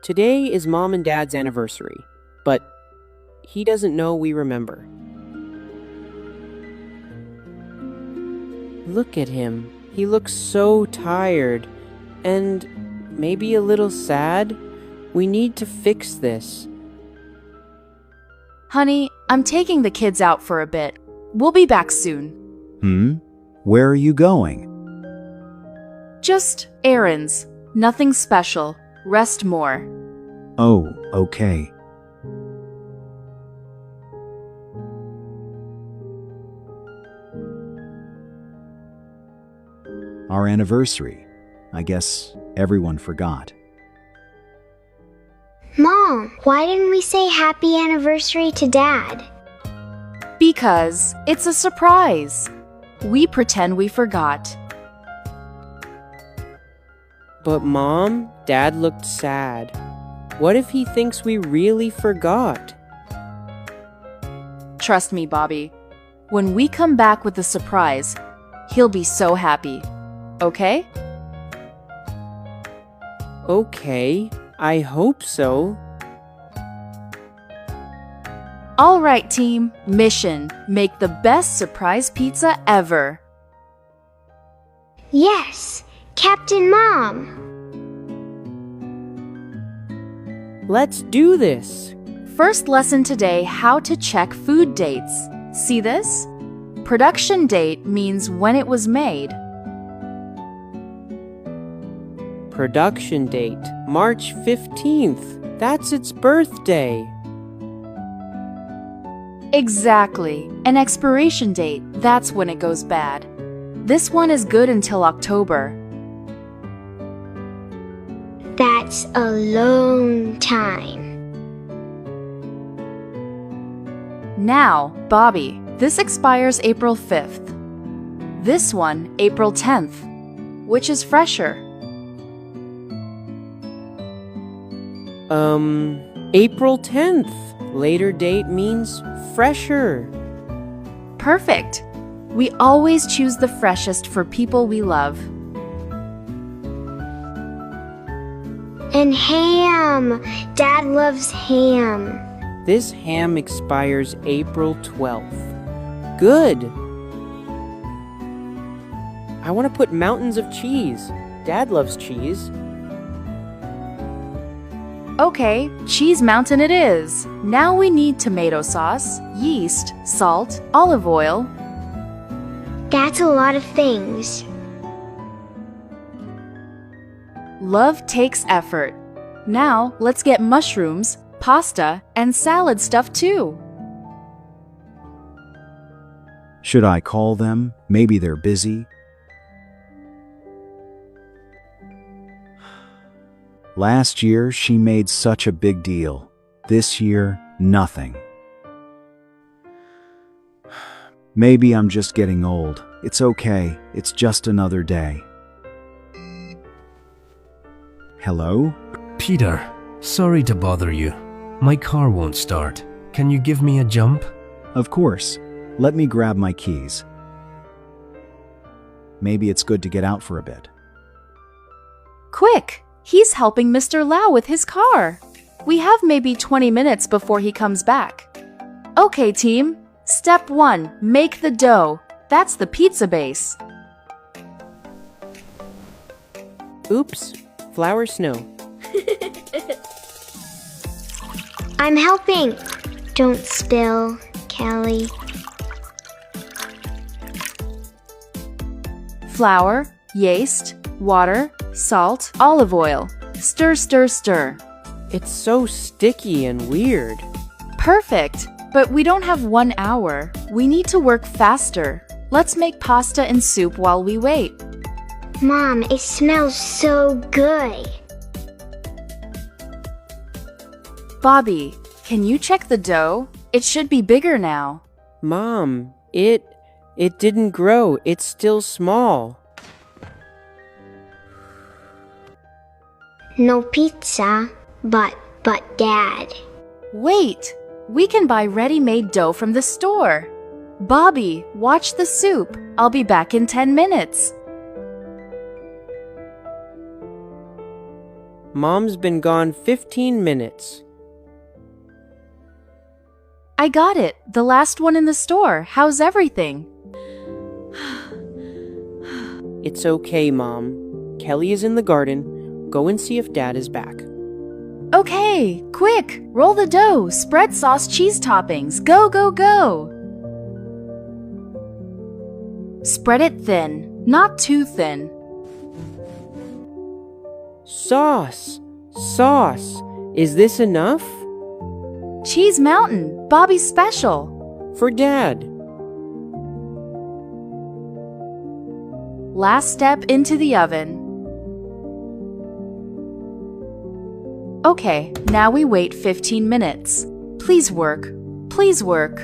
Today is Mom and Dad's anniversary, but he doesn't know we remember. Look at him. He looks so tired and maybe a little sad. We need to fix this. Honey, I'm taking the kids out for a bit. We'll be back soon. Where are you going? Just errands. Nothing special. Rest more. Oh, okay. Our anniversary. I guess everyone forgot. Mom, why didn't we say happy anniversary to Dad? Because it's a surprise. We pretend we forgot. But Mom, Dad looked sad. What if he thinks we really forgot? Trust me, Bobby. When we come back with the surprise, he'll be so happy. Okay? Okay, I hope so. All right, team. Mission: make the best surprise pizza ever. Yes, Captain Mom. Let's do this. First lesson today: how to check food dates. See this? Production date means when it was made. Production date, March 15th. That's its birthday. Exactly. An expiration date, that's when it goes bad. This one is good until October. That's a long time. Now, Bobby, this expires April 5th. This one, April 10th. Which is fresher? April 10th. Later date means fresher. Perfect. We always choose the freshest for people we love. And ham. Dad loves ham. This ham expires April 12th. Good. I want to put mountains of cheese. Dad loves cheese. Okay, cheese mountain it is. Now we need tomato sauce, yeast, salt, olive oil. That's a lot of things. Love takes effort. Now let's get mushrooms, pasta, and salad stuff too. Should I call them? Maybe they're busy. Last year, she made such a big deal. This year, nothing. Maybe I'm just getting old. It's okay. It's just another day. Hello? Peter, sorry to bother you. My car won't start. Can you give me a jump? Of course. Let me grab my keys. Maybe it's good to get out for a bit. Quick! He's helping Mr. Lau with his car. We have maybe 20 minutes before he comes back. Okay, team. Step 1. Make the dough. That's the pizza base. Oops, flour snow. I'm helping. Don't spill, Kelly. Flour, yeast, water, salt, olive oil. Stir, stir, stir. It's so sticky and weird. Perfect! But we don't have 1 hour. We need to work faster. Let's make pasta and soup while we wait. Mom, it smells so good. Bobby, can you check the dough? It should be bigger now. Mom, it didn't grow. It's still small. No pizza, but Dad. Wait! We can buy ready-made dough from the store. Bobby, watch the soup. I'll be back in 10 minutes. Mom's been gone 15 minutes. I got it. The last one in the store. How's everything? It's okay, Mom. Kelly is in the garden. Go and see if Dad is back. Okay, quick! Roll the dough, spread sauce cheese toppings. Go, go, go! Spread it thin, not too thin. Sauce! Sauce! Is this enough? Cheese Mountain, Bobby's special. For Dad. Last step into the oven. Okay, now we wait 15 minutes. Please work. Please work.